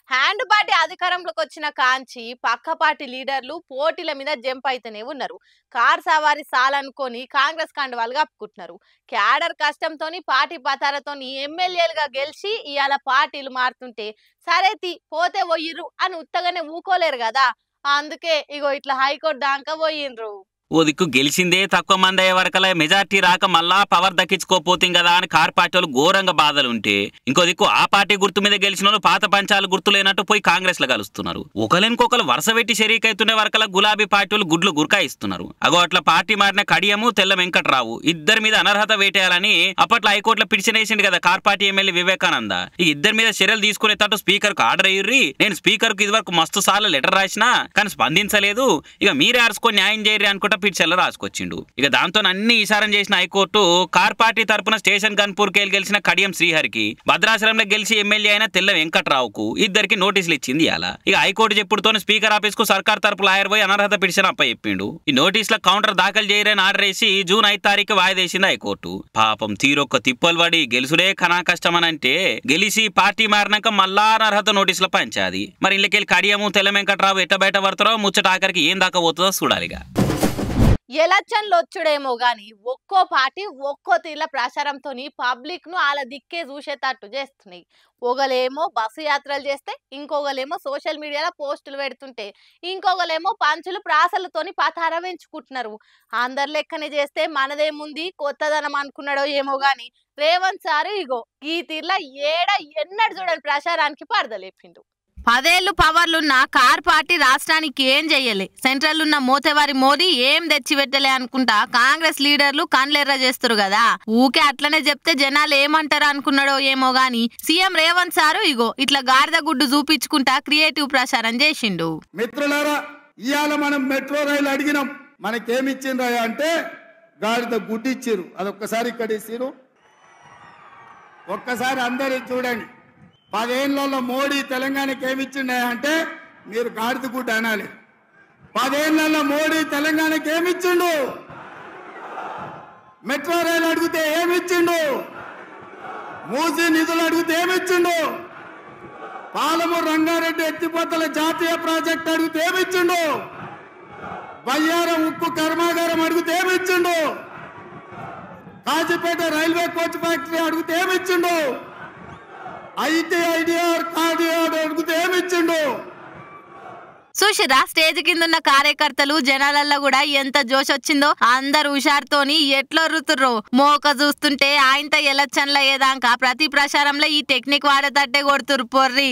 Hand party అధికారంలోకి వచ్చిన కాంచి పక్క పార్టీ లీడర్లు పోటీల మీద జంప్ అయితేనే ఉన్నారు. కార్ సవారి సాలనుకొని కాంగ్రెస్ కండువాలు కప్పుకుంటున్నారు. క్యాడర్ కష్టంతోని పార్టీ పతాలతోని ఎమ్మెల్యేలుగా గెలిచి ఇవాళ పార్టీలు మారుతుంటే సరేతి పోతే పోయిర్రు అని ఉత్తగానే ఊకోలేరు కదా. అందుకే ఇగో ఇట్లా హైకోర్టు దాకా పోయిండ్రు. ఓ దిక్కు గెలిచిందే తక్కువ మంది అయ్యే వరకలా మెజార్టీ రాక మళ్ళా పవర్ దక్కించుకోపోతుంది కదా అని కార్ పార్టీలు ఘోరంగా బాధలుంటే, ఇంకో దిక్కు ఆ పార్టీ గుర్తు మీద గెలిచిన వాళ్ళు పాత పంచాలు గుర్తు లేనట్టు పోయి కాంగ్రెస్ లో కలుస్తున్నారు. ఒకరికొకరు వరుస పెట్టి షరీకైతుండే వరకలా గులాబీ పార్టీలు గుడ్లు గురకాయిస్తున్నారు. అగో అట్లా పార్టీ మారిన కడియము తెల్ల వెంకట్రావు ఇద్దరి మీద అనర్హత వేటేయాలని అప్పట్లో హైకోర్టులో పిటిషన్ వేసిండు కదా కార్ పార్టీ ఎమ్మెల్యే వివేకానంద. ఈ ఇద్దరి మీద చర్యలు తీసుకునేటట్టు స్పీకర్ కు ఆర్డర్ అయ్యి నేను స్పీకర్ కు ఇదివరకు మస్తు సార్లు లెటర్ రాసినా కానీ స్పందించలేదు, ఇక మీరే అరుచుకొని న్యాయం చేయరు అనుకుంటా పిటిషన్లో రాసుకొచ్చిండు. ఇక దాంతో అన్ని ఈసారం చేసిన హైకోర్టు కార్ పార్టీ తరపున స్టేషన్ గన్పూర్ కి గెలిచిన కడియం శ్రీహరికి, భద్రాచలంలో గెలిచి ఎమ్మెల్యే అయిన తెల్ల వెంకట్రావుకు ఇద్దరికి నోటీసులు ఇచ్చింది. అలా ఇక హైకోర్టు చెప్పుడుతో స్పీకర్ ఆఫీస్ కు సర్కార్ తరపు లాయర్ పోయి అనర్హత పిటిషన్ అప్ప చెప్పిండు. ఈ నోటీసుల కౌంటర్ దాఖలు చేయరని ఆర్డర్ వేసి జూన్ 5 తారీఖు వాయిదేసింది హైకోర్టు. పాపం తీరొక్క తిప్పలు పడి గెలుసుడే కనా కష్టమనంటే గెలిచి పార్టీ మారినాక మళ్ళా అనర్హత నోటీసుల పంచాది. మరి ఇళ్ళకెళ్ళి కడియము తెల్ల వెంకట్రావు ఎట్ట బయట పడతారో ముచ్చట ఆఖరికి ఏం దాకా పోతుందో చూడాలిగా. ఎలక్షన్లు వచ్చుడేమో గాని ఒక్కో పార్టీ ఒక్కో తీర్ల ప్రచారంతో పబ్లిక్ ను అలా దిక్కే చూసేటట్టు చేస్తున్నాయి. ఒకలేమో బస్సు యాత్రలు చేస్తే, ఇంకొకలేమో సోషల్ మీడియాలో పోస్టులు పెడుతుంటే, ఇంకొకలేమో పంచులు ప్రాసలతోని పతార పెంచుకుంటున్నారు. అందరి లెక్కనే చేస్తే మనదేముంది కొత్తదనం అనుకున్నాడో ఏమో గాని రేవంత్ సారు ఇగో ఈ తీర్ల ఏడ ఎన్నడు చూడని ప్రచారానికి పరదలేపిండు. 10 ఏళ్లు పవర్లున్న కార్ పార్టీ రాష్ట్రానికి ఏం చెయ్యలే, సెంట్రల్ ఉన్న మోతేవారి మోడీ ఏం తెచ్చిపెట్టలే అనుకుంటా కాంగ్రెస్ లీడర్లు కండ్లెర్ర చేస్తారు కదా. ఊకే అట్లనే చెప్తే జనాలు ఏమంటారు అనుకున్నాడో ఏమో గాని సీఎం రేవంత్ సారు ఇగో ఇట్లా గాడిద గుడ్డు చూపించుకుంటా క్రియేటివ్ ప్రచారం చేసిండు. మిత్రులారా, ఇవాళ మనం మెట్రో రైలు అడిగినాం, మనకేమిచ్చిండ్రా అంటే గాడిద గుడ్డు ఇచ్చిరు. అదొక్కసారి ఇక్కడ ఇచ్చిరు, ఒక్కసారి అందరూ చూడండి. 10 ఏళ్లలో మోడీ తెలంగాణకి ఏమిచ్చిండే అంటే మీరు గాడిద గుడ్డ అనాలి. 10 ఏళ్లలో మోడీ తెలంగాణకి ఏమిచ్చిండు? మెట్రో రైలు అడిగితే ఏమిచ్చిండు? మూసీ నిధులు అడిగితే ఏమిచ్చిండు? పాలమూరు రంగారెడ్డి ఎత్తిపోతల జాతీయ ప్రాజెక్ట్ అడిగితే ఏమిచ్చిండు? బయ్యారం ఉక్కు కర్మాగారం అడిగితే ఏమిచ్చిండు? కాజీపేట రైల్వే కోచ్ ఫ్యాక్టరీ అడిగితే ఏమిచ్చిండు? సుషిరా స్టేజ్ కింద కార్యకర్తలు జనాలల్లో కూడా ఎంత జోష్ వచ్చిందో, అందరు హుషారుతోని ఎట్లా రుతుర్రో మోక చూస్తుంటే ఆయనతో ఎలక్షన్ల ఏదాకా ప్రతి ప్రచారంలో ఈ టెక్నిక్ వాడేటట్టే కొడుతురు పొర్రి.